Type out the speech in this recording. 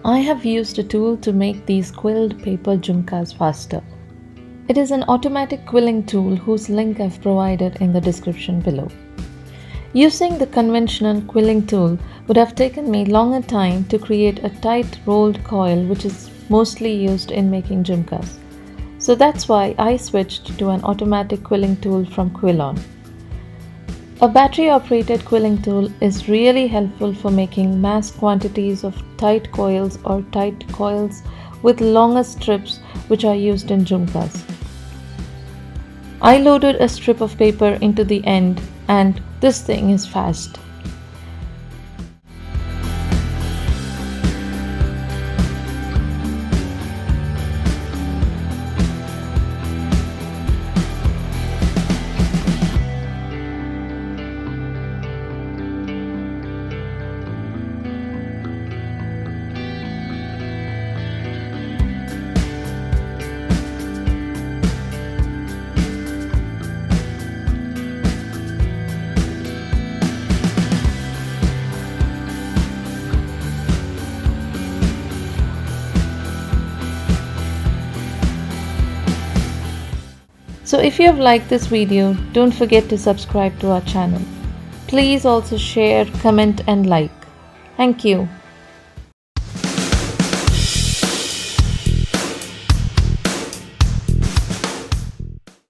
I have used a tool to make these quilled paper jhumkas faster. It is an automatic quilling tool whose link I've provided in the description below. Using the conventional quilling tool would have taken me longer time to create a tight rolled coil which is mostly used in making jhumkas. So that's why I switched to an automatic quilling tool from Quill On. A battery-operated quilling tool is really helpful for making mass quantities of tight coils or tight coils with longer strips which are used in jhumkas. I loaded a strip of paper into the end and this thing is fast. So if you have liked this video, don't forget to subscribe to our channel. Please also share, comment and like. Thank you.